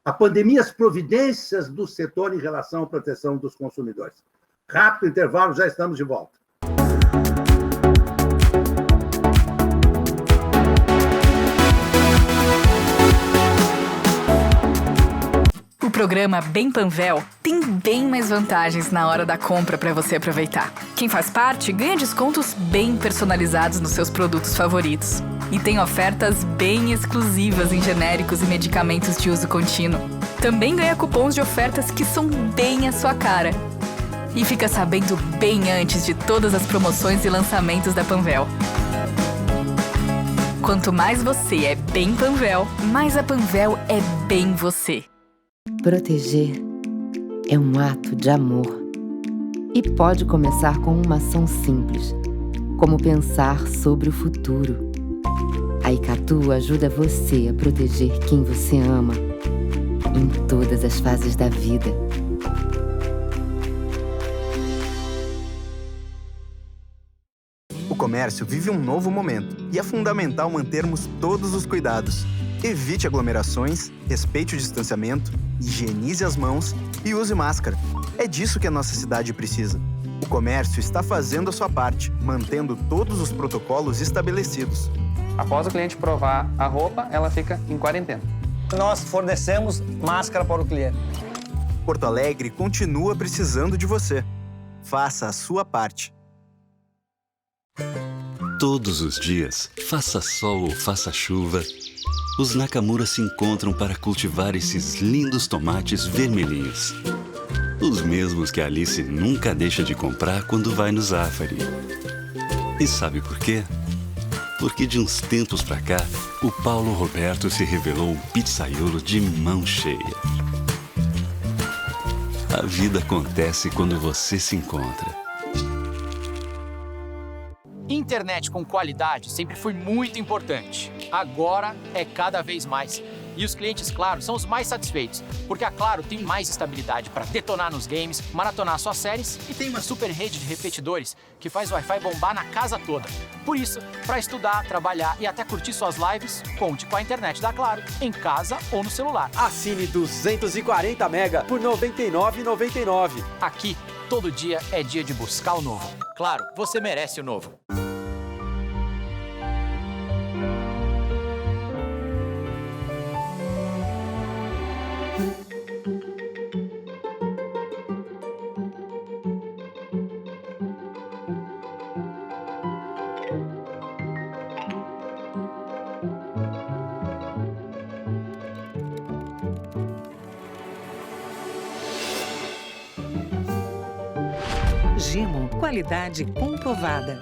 A pandemia, as providências do setor em relação à proteção dos consumidores. Rápido intervalo, já estamos de volta. O programa Bem Panvel tem bem mais vantagens na hora da compra para você aproveitar. Quem faz parte ganha descontos bem personalizados nos seus produtos favoritos. E tem ofertas bem exclusivas em genéricos e medicamentos de uso contínuo. Também ganha cupons de ofertas que são bem a sua cara. E fica sabendo bem antes de todas as promoções e lançamentos da Panvel. Quanto mais você é bem Panvel, mais a Panvel é bem você. Proteger é um ato de amor e pode começar com uma ação simples, como pensar sobre o futuro. A Icatu ajuda você a proteger quem você ama em todas as fases da vida. O comércio vive um novo momento e é fundamental mantermos todos os cuidados. Evite aglomerações, respeite o distanciamento, higienize as mãos e use máscara. É disso que a nossa cidade precisa. O comércio está fazendo a sua parte, mantendo todos os protocolos estabelecidos. Após o cliente provar a roupa, ela fica em quarentena. Nós fornecemos máscara para o cliente. Porto Alegre continua precisando de você. Faça a sua parte. Todos os dias, faça sol ou faça chuva, os Nakamura se encontram para cultivar esses lindos tomates vermelhinhos. Os mesmos que a Alice nunca deixa de comprar quando vai no Zafari. E sabe por quê? Porque de uns tempos pra cá, o Paulo Roberto se revelou um pizzaiolo de mão cheia. A vida acontece quando você se encontra. Internet com qualidade sempre foi muito importante. Agora é cada vez mais. E os clientes, claro, são os mais satisfeitos, porque a Claro tem mais estabilidade para detonar nos games, maratonar suas séries e tem uma super rede de repetidores que faz o Wi-Fi bombar na casa toda. Por isso, para estudar, trabalhar e até curtir suas lives, conte com a internet da Claro, em casa ou no celular. Assine 240 mega por R$ 99,99. Aqui, todo dia é dia de buscar o novo. Claro, você merece o novo. Gimo, qualidade comprovada.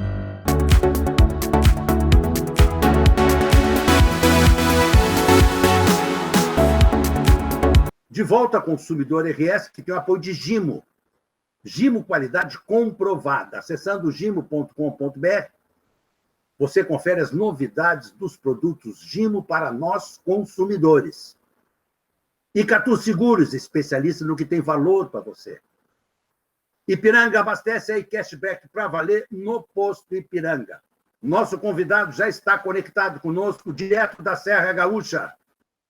De volta ao Consumidor RS, que tem o apoio de Gimo. Gimo, qualidade comprovada. Acessando gimo.com.br, você confere as novidades dos produtos Gimo para nós, consumidores. Icatu Seguros, especialista no que tem valor para você. Ipiranga abastece aí cashback para valer no posto Ipiranga. Nosso convidado já está conectado conosco, direto da Serra Gaúcha.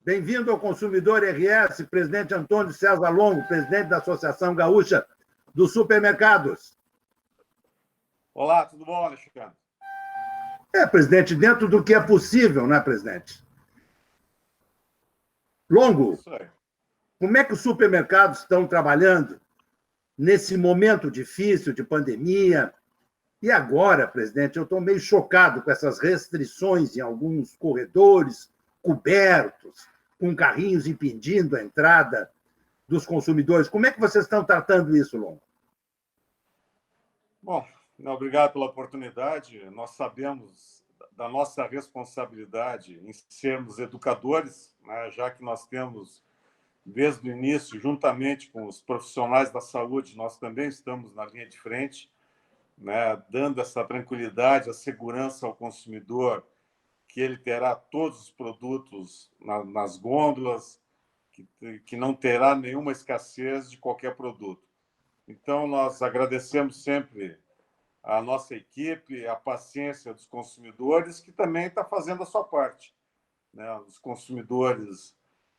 Bem-vindo ao Consumidor RS, presidente Antônio César Longo, presidente da Associação Gaúcha dos Supermercados. Olá, tudo bom, Alexandre? Presidente, dentro do que é possível, né, presidente? Longo, como é que os supermercados estão trabalhando nesse momento difícil de pandemia? E agora, presidente, eu estou meio chocado com essas restrições em alguns corredores cobertos, com carrinhos impedindo a entrada dos consumidores. Como é que vocês estão tratando isso, Longo? Bom, obrigado pela oportunidade. Nós sabemos da nossa responsabilidade em sermos educadores, né, já que nós temos, desde o início, juntamente com os profissionais da saúde, nós também estamos na linha de frente, né, dando essa tranquilidade, a segurança ao consumidor, que ele terá todos os produtos nas gôndolas, que não terá nenhuma escassez de qualquer produto. Então, nós agradecemos sempre a nossa equipe, a paciência dos consumidores, que também está fazendo a sua parte, né? Os consumidores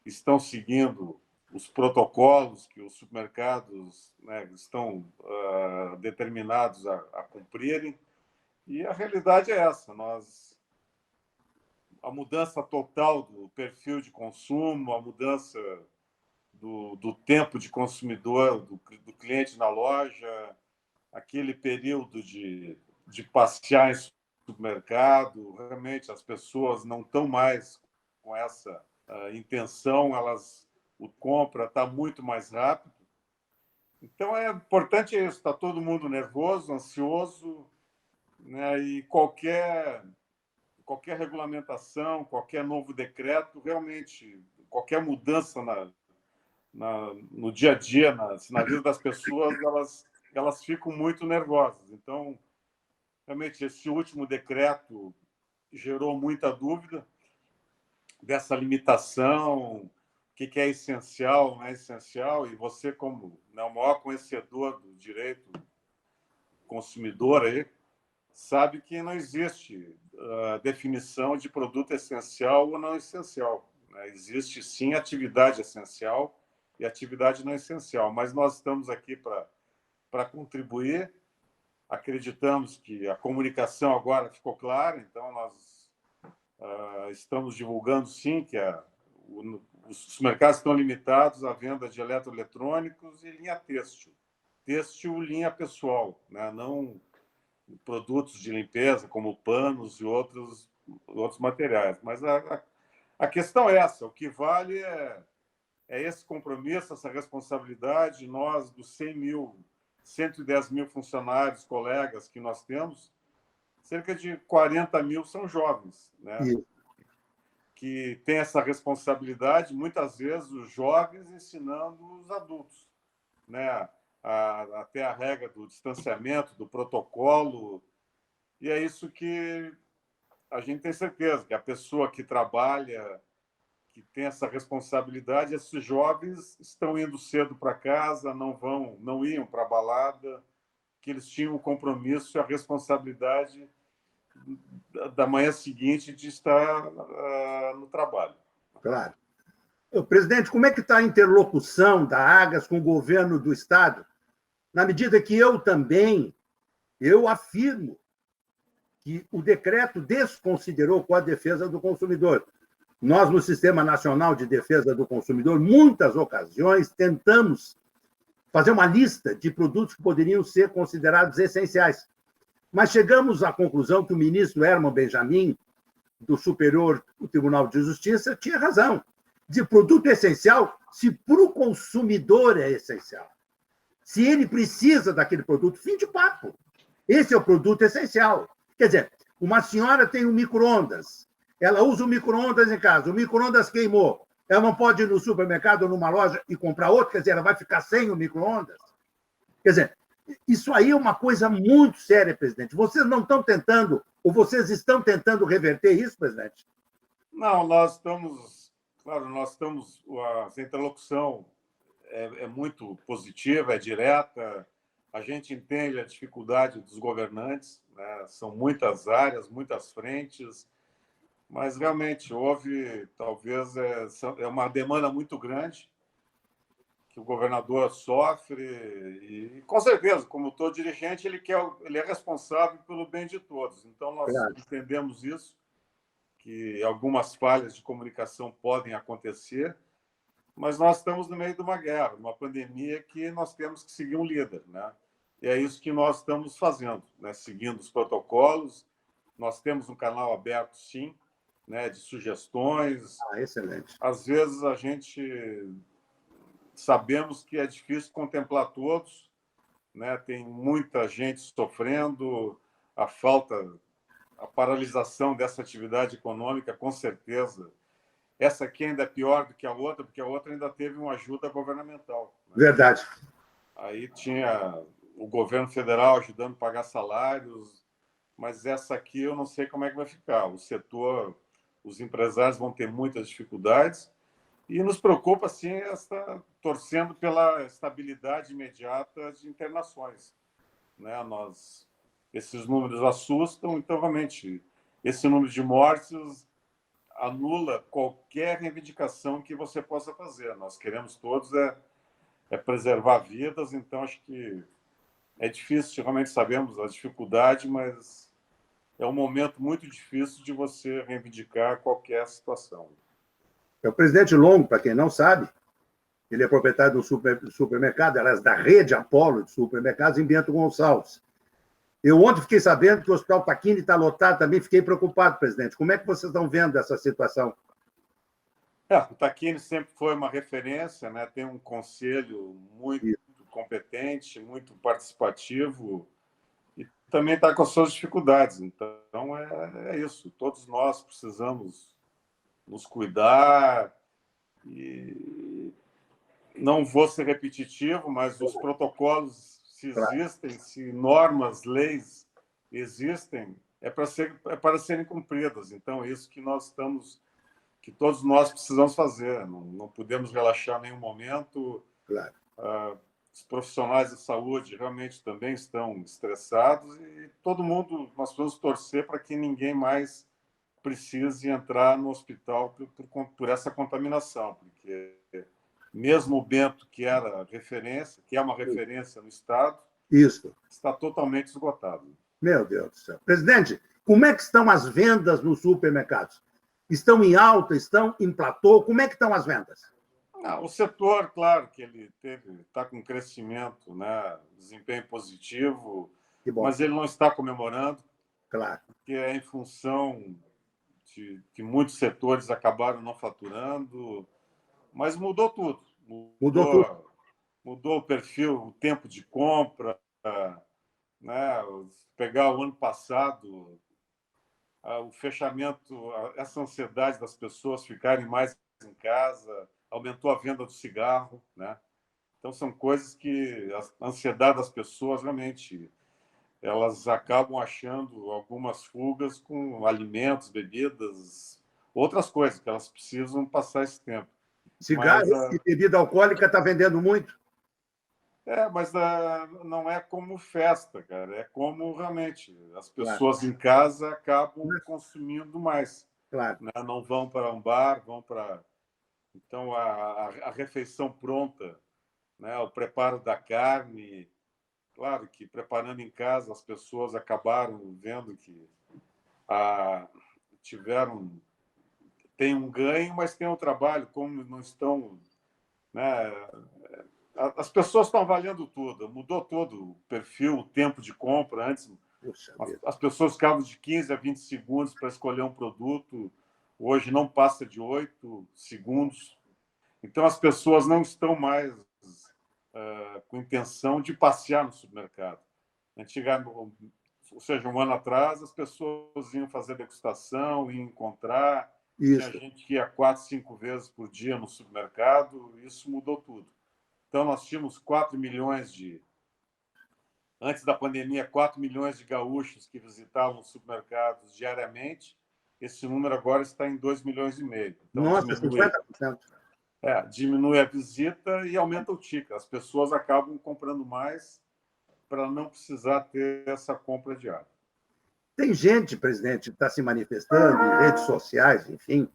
estão seguindo os protocolos que os supermercados, né, estão determinados a cumprirem, e a realidade é essa. A mudança total do perfil de consumo, a mudança do tempo de consumidor, do cliente na loja, aquele período de passear em supermercado, realmente as pessoas não estão mais com essa intenção, o compra está muito mais rápido. Então, é importante isso, está todo mundo nervoso, ansioso, né, e qualquer regulamentação, qualquer novo decreto, realmente, qualquer mudança no dia a dia, na vida das pessoas, elas ficam muito nervosas. Então, realmente, esse último decreto gerou muita dúvida dessa limitação, o que é essencial, não é essencial, e você, como, né, o maior conhecedor do direito consumidor, aí, sabe que não existe definição de produto essencial ou não essencial, né? Existe, sim, atividade essencial e atividade não essencial, mas nós estamos aqui para contribuir. Acreditamos que a comunicação agora ficou clara, então nós estamos divulgando, sim, que os mercados estão limitados à venda de eletroeletrônicos e linha têxtil. Têxtil, linha pessoal, né? Não produtos de limpeza, como panos e outros materiais. Mas a questão é essa, o que vale é esse compromisso, essa responsabilidade. Nós, dos 110 mil funcionários, colegas que nós temos, cerca de 40 mil são jovens, né? Que têm essa responsabilidade, muitas vezes os jovens ensinando os adultos, né? Até a regra do distanciamento, do protocolo, e é isso que a gente tem certeza, que a pessoa que trabalha, que tem essa responsabilidade, esses jovens estão indo cedo para casa, não iam para a balada, que eles tinham o compromisso e a responsabilidade da manhã seguinte de estar no trabalho. Claro. Presidente, como é que está a interlocução da Agas com o governo do Estado? Na medida que eu afirmo que o decreto desconsiderou com a defesa do consumidor. Nós, no Sistema Nacional de Defesa do Consumidor, muitas ocasiões tentamos fazer uma lista de produtos que poderiam ser considerados essenciais. Mas chegamos à conclusão que o ministro Herman Benjamin, do Superior Tribunal de Justiça, tinha razão. De produto essencial, se para o consumidor é essencial. Se ele precisa daquele produto, fim de papo. Esse é o produto essencial. Quer dizer, uma senhora tem um micro-ondas. Ela usa o micro-ondas em casa. O micro-ondas queimou. Ela não pode ir no supermercado ou numa loja e comprar outro. Quer dizer, ela vai ficar sem o micro-ondas. Quer dizer, isso aí é uma coisa muito séria, presidente. Vocês não estão tentando, ou vocês estão tentando reverter isso, presidente? Não, nós estamos... Claro, a interlocução é muito positiva, é direta. A gente entende a dificuldade dos governantes, né? São muitas áreas, muitas frentes, mas realmente houve, talvez, uma demanda muito grande que o governador sofre e, com certeza, como todo dirigente, ele é responsável pelo bem de todos. Então, nós entendemos isso, que algumas falhas de comunicação podem acontecer, mas nós estamos no meio de uma guerra, uma pandemia que nós temos que seguir um líder, né? E é isso que nós estamos fazendo, né? Seguindo os protocolos. Nós temos um canal aberto, sim, né? De sugestões. Excelente. Às vezes a gente sabemos que é difícil contemplar todos, né? Tem muita gente sofrendo, a paralisação dessa atividade econômica, com certeza. Essa aqui ainda é pior do que a outra, porque a outra ainda teve uma ajuda governamental, né? Verdade. Aí tinha o governo federal ajudando a pagar salários, mas essa aqui eu não sei como é que vai ficar. O setor, os empresários vão ter muitas dificuldades e nos preocupa, sim, torcendo pela estabilidade imediata de internações, né? Esses números assustam, então, realmente, esse número de mortes anula qualquer reivindicação que você possa fazer. Nós queremos todos preservar vidas, então acho que é difícil, realmente sabemos a dificuldade, mas é um momento muito difícil de você reivindicar qualquer situação. O presidente Longo, para quem não sabe, ele é proprietário do supermercado, aliás, da rede Apolo de supermercados em Bento Gonçalves. Eu ontem fiquei sabendo que o Hospital Tacchini está lotado, também fiquei preocupado, presidente. Como é que vocês estão vendo essa situação? O Tacchini sempre foi uma referência, né? Tem um conselho muito competente, muito participativo e também está com as suas dificuldades. Então, é isso. Todos nós precisamos nos cuidar e não vou ser repetitivo, mas os protocolos, se existem, se normas, leis existem, é para serem cumpridas. Então, é isso que todos nós precisamos fazer. Não podemos relaxar em nenhum momento. Claro. Os profissionais de saúde realmente também estão estressados e todo mundo, nós precisamos torcer para que ninguém mais precise entrar no hospital por essa contaminação, porque mesmo o Bento, que era referência, que é uma referência no estado, Isso. está totalmente esgotado. Meu Deus do céu. Presidente, como é que estão as vendas nos supermercados? Estão em alta? Estão em platô? Como é que estão as vendas? O setor, claro, que ele está com crescimento, né, desempenho positivo, mas ele não está comemorando, claro, porque é em função de que muitos setores acabaram não faturando, mas mudou tudo. Mudou o perfil, o tempo de compra, né? Pegar o ano passado, o fechamento, essa ansiedade das pessoas ficarem mais em casa, aumentou a venda do cigarro, né? Então são coisas que a ansiedade das pessoas realmente elas acabam achando algumas fugas com alimentos, bebidas, outras coisas que elas precisam passar esse tempo. Cigarro e bebida alcoólica está vendendo muito? Mas não é como festa, cara. É como realmente as pessoas em casa acabam consumindo mais. Claro. Né? Não vão para um bar, vão para... Então, a refeição pronta, né? O preparo da carne... Claro que, preparando em casa, as pessoas acabaram vendo que tem um ganho, mas tem um trabalho, como não estão... Né? As pessoas estão avaliando tudo, mudou todo o perfil, o tempo de compra. Antes, as pessoas ficavam de 15 a 20 segundos para escolher um produto, hoje não passa de 8 segundos. Então, as pessoas não estão mais com intenção de passear no supermercado. Antigamente, ou seja, um ano atrás, as pessoas iam fazer degustação, iam encontrar. Isso. Tinha gente que ia 4, 5 vezes por dia no supermercado, isso mudou tudo. Então, nós tínhamos 4 milhões antes da pandemia, 4 milhões de gaúchos que visitavam os supermercados diariamente. Esse número agora está em 2,5 milhões. Então, nossa, 50%. Diminui a visita e aumenta o ticket. As pessoas acabam comprando mais para não precisar ter essa compra diária. Tem gente, presidente, que está se manifestando em redes sociais, enfim,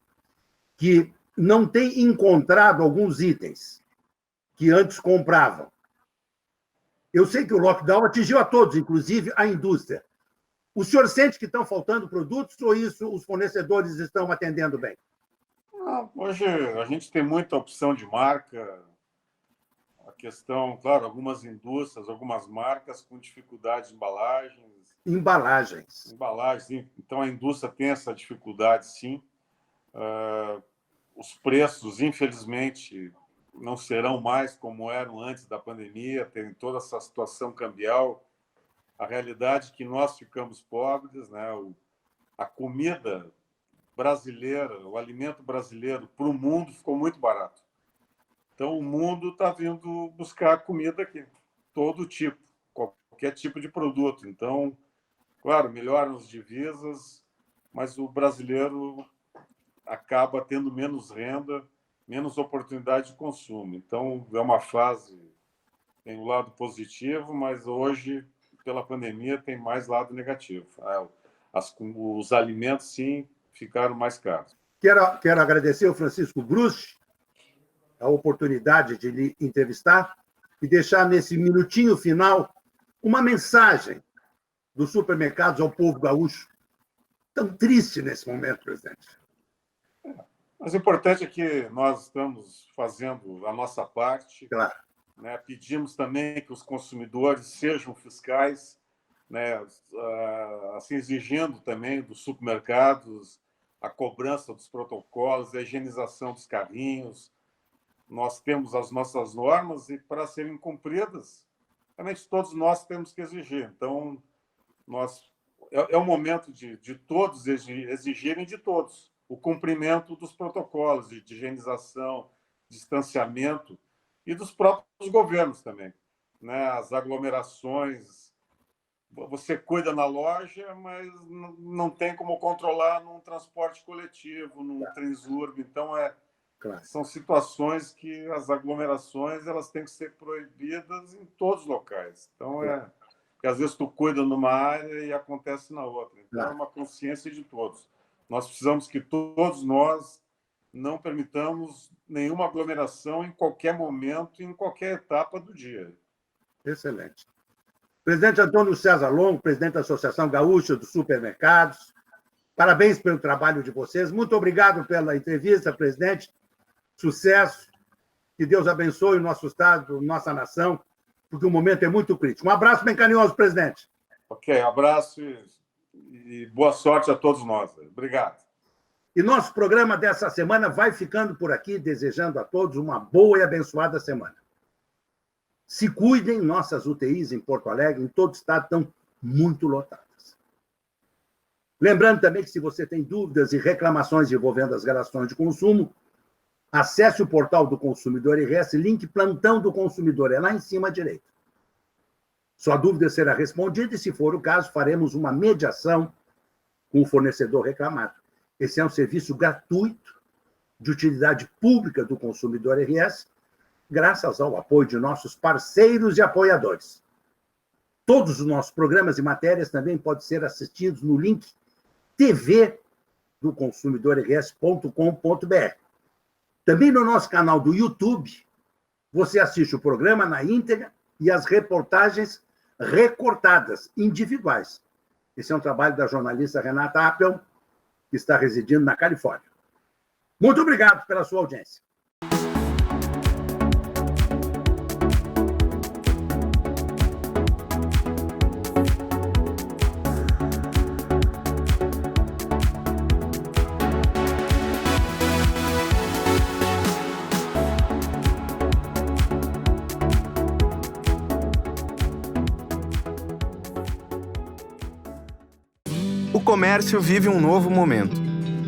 que não tem encontrado alguns itens que antes compravam. Eu sei que o lockdown atingiu a todos, inclusive a indústria. O senhor sente que estão faltando produtos ou isso os fornecedores estão atendendo bem? Hoje a gente tem muita opção de marca. A questão, claro, algumas indústrias, algumas marcas com dificuldade de embalagens. Embalagens. Então a indústria tem essa dificuldade, sim. Os preços, infelizmente, não serão mais como eram antes da pandemia, tem toda essa situação cambial. A realidade é que nós ficamos pobres, né? A comida brasileira, o alimento brasileiro para o mundo ficou muito barato. Então, o mundo está vindo buscar comida aqui, todo tipo, qualquer tipo de produto. Então, claro, melhoram as divisas, mas o brasileiro acaba tendo menos renda, menos oportunidade de consumo. Então, é uma fase, tem um lado positivo, mas hoje, pela pandemia, tem mais lado negativo. Os alimentos, sim, ficaram mais caros. Quero agradecer ao Francisco Bruce a oportunidade de lhe entrevistar e deixar nesse minutinho final uma mensagem dos supermercados ao povo gaúcho, tão triste nesse momento, presidente. Mas o importante é que nós estamos fazendo a nossa parte. Claro. Né? Pedimos também que os consumidores sejam fiscais, né? Assim, exigindo também dos supermercados a cobrança dos protocolos, a higienização dos carrinhos. Nós temos as nossas normas e, para serem cumpridas, realmente todos nós temos que exigir. Então, é o momento de todos exigirem de todos o cumprimento dos protocolos de higienização, distanciamento e dos próprios governos também. Né? As aglomerações você cuida na loja, mas não tem como controlar num transporte coletivo, num Transurb. Então, são situações que as aglomerações elas têm que ser proibidas em todos os locais. Então, porque às vezes tu cuida numa área e acontece na outra. Então, é uma consciência de todos. Nós precisamos que todos nós não permitamos nenhuma aglomeração em qualquer momento, em qualquer etapa do dia. Excelente. Presidente Antônio César Longo, presidente da Associação Gaúcha dos Supermercados, parabéns pelo trabalho de vocês. Muito obrigado pela entrevista, presidente. Sucesso. Que Deus abençoe o nosso Estado, nossa nação, porque o momento é muito crítico. Um abraço bem carinhoso, presidente. Ok, abraço e boa sorte a todos nós. Obrigado. E nosso programa dessa semana vai ficando por aqui, desejando a todos uma boa e abençoada semana. Se cuidem, nossas UTIs em Porto Alegre, em todo o estado, estão muito lotadas. Lembrando também que se você tem dúvidas e reclamações envolvendo as relações de consumo, acesse o portal do Consumidor RS, link Plantão do Consumidor, é lá em cima à direita. Sua dúvida será respondida e, se for o caso, faremos uma mediação com o fornecedor reclamado. Esse é um serviço gratuito, de utilidade pública do Consumidor RS, graças ao apoio de nossos parceiros e apoiadores. Todos os nossos programas e matérias também podem ser assistidos no link TV do consumidorrs.com.br. Também no nosso canal do YouTube, você assiste o programa na íntegra e as reportagens recortadas, individuais. Esse é um trabalho da jornalista Renata Appel, que está residindo na Califórnia. Muito obrigado pela sua audiência. O comércio vive um novo momento,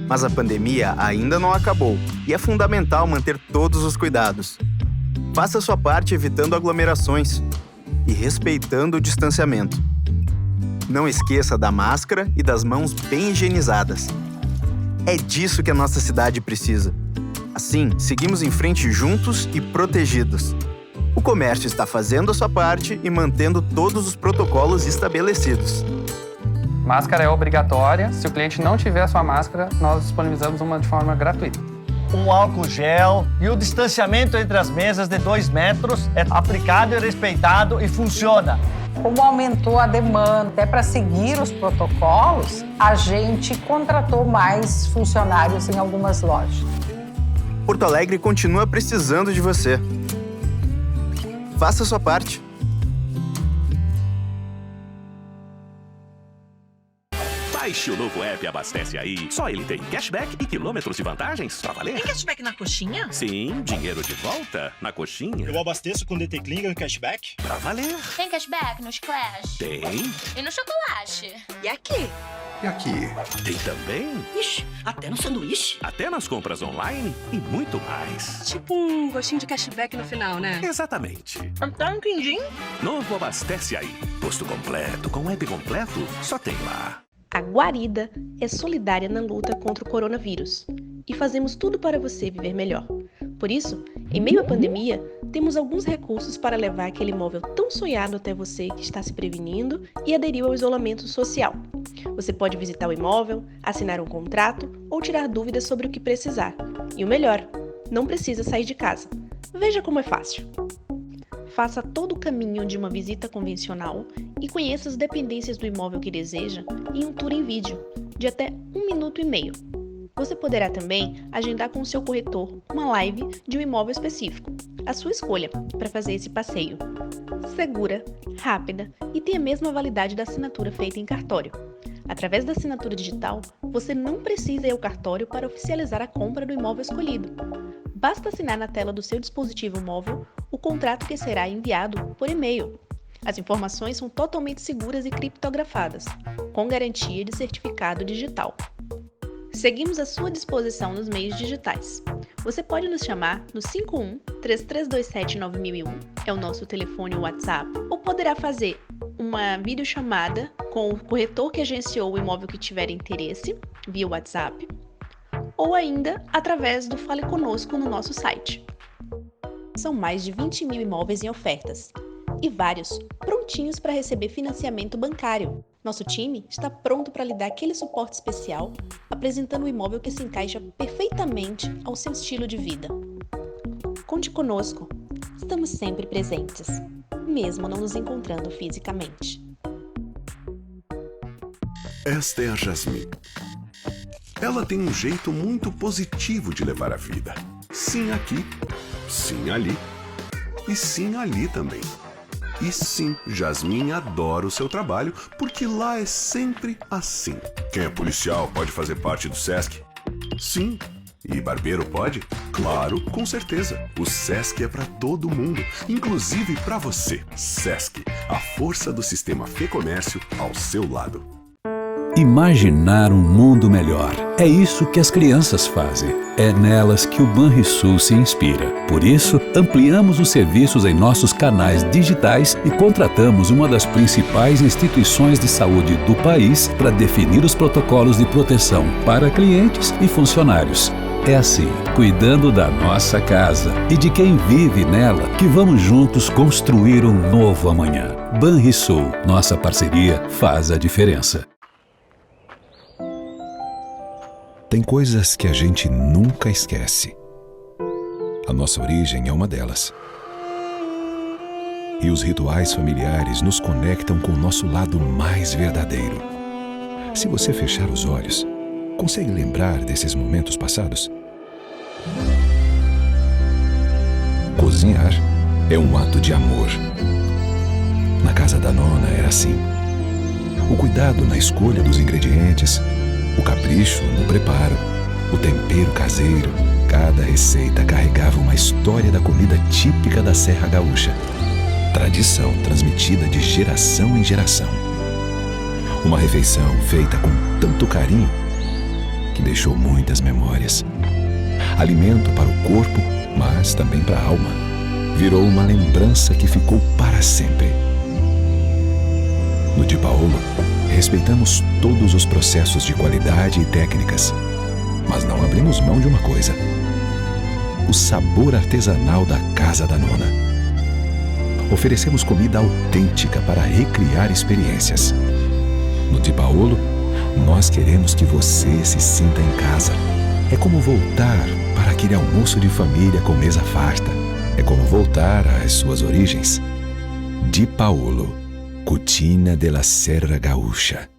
mas a pandemia ainda não acabou e é fundamental manter todos os cuidados. Faça sua parte evitando aglomerações e respeitando o distanciamento. Não esqueça da máscara e das mãos bem higienizadas. É disso que a nossa cidade precisa. Assim, seguimos em frente juntos e protegidos. O comércio está fazendo a sua parte e mantendo todos os protocolos estabelecidos. Máscara é obrigatória. Se o cliente não tiver a sua máscara, nós disponibilizamos uma de forma gratuita. O álcool gel e o distanciamento entre as mesas de 2 metros é aplicado e respeitado e funciona. Como aumentou a demanda até para seguir os protocolos, a gente contratou mais funcionários em algumas lojas. Porto Alegre continua precisando de você. Faça a sua parte. Baixe o novo app Abastece Aí. Só ele tem cashback e quilômetros de vantagens pra valer. Tem cashback na coxinha? Sim, dinheiro de volta na coxinha. Eu abasteço com DT Clean e cashback? Pra valer. Tem cashback nos Clash? Tem. E no chocolate? E aqui? E aqui? Tem também. Ixi, até no sanduíche? Até nas compras online e muito mais. Tipo um gostinho de cashback no final, né? Exatamente. Até um quindim? Novo Abastece Aí. Posto completo com app completo, só tem lá. A Guarida é solidária na luta contra o coronavírus e fazemos tudo para você viver melhor. Por isso, em meio à pandemia, temos alguns recursos para levar aquele imóvel tão sonhado até você que está se prevenindo e aderiu ao isolamento social. Você pode visitar o imóvel, assinar um contrato ou tirar dúvidas sobre o que precisar. E o melhor, não precisa sair de casa. Veja como é fácil. Faça todo o caminho de uma visita convencional e conheça as dependências do imóvel que deseja em um tour em vídeo, de até 1 minuto e meio. Você poderá também agendar com o seu corretor uma live de um imóvel específico, a sua escolha, para fazer esse passeio. Segura, rápida e tem a mesma validade da assinatura feita em cartório. Através da assinatura digital, você não precisa ir ao cartório para oficializar a compra do imóvel escolhido. Basta assinar na tela do seu dispositivo móvel o contrato que será enviado por e-mail. As informações são totalmente seguras e criptografadas, com garantia de certificado digital. Seguimos à sua disposição nos meios digitais. Você pode nos chamar no 51 3327 9001, é o nosso telefone ou WhatsApp, ou poderá fazer um uma videochamada com o corretor que agenciou o imóvel que tiver interesse, via WhatsApp, ou ainda através do Fale Conosco no nosso site. São mais de 20 mil imóveis em ofertas e vários prontinhos para receber financiamento bancário. Nosso time está pronto para lhe dar aquele suporte especial, apresentando um imóvel que se encaixa perfeitamente ao seu estilo de vida. Conte conosco, estamos sempre presentes, mesmo não nos encontrando fisicamente. Esta é a Jasmine. Ela tem um jeito muito positivo de levar a vida. Sim aqui, sim ali e sim ali também. E sim, Jasmine adora o seu trabalho porque lá é sempre assim. Quem é policial pode fazer parte do SESC? Sim. E barbeiro pode? Claro, com certeza. O SESC é para todo mundo, inclusive para você. SESC, a força do sistema Fê Comércio ao seu lado. Imaginar um mundo melhor. É isso que as crianças fazem. É nelas que o Banrisul se inspira. Por isso, ampliamos os serviços em nossos canais digitais e contratamos uma das principais instituições de saúde do país para definir os protocolos de proteção para clientes e funcionários. É assim, cuidando da nossa casa e de quem vive nela, que vamos juntos construir um novo amanhã. Banrisul, nossa parceria faz a diferença. Tem coisas que a gente nunca esquece. A nossa origem é uma delas. E os rituais familiares nos conectam com o nosso lado mais verdadeiro. Se você fechar os olhos, consegue lembrar desses momentos passados? Cozinhar é um ato de amor. Na casa da nona era assim. O cuidado na escolha dos ingredientes, o capricho no preparo, o tempero caseiro, cada receita carregava uma história da comida típica da Serra Gaúcha. Tradição transmitida de geração em geração. Uma refeição feita com tanto carinho que deixou muitas memórias. Alimento para o corpo, mas também para a alma. Virou uma lembrança que ficou para sempre. No Di Paolo, respeitamos todos os processos de qualidade e técnicas, mas não abrimos mão de uma coisa: o sabor artesanal da Casa da Nona. Oferecemos comida autêntica para recriar experiências. No Di Paolo, nós queremos que você se sinta em casa. É como voltar para aquele almoço de família com mesa farta. É como voltar às suas origens. Di Paolo, Cucina della Serra Gaúcha.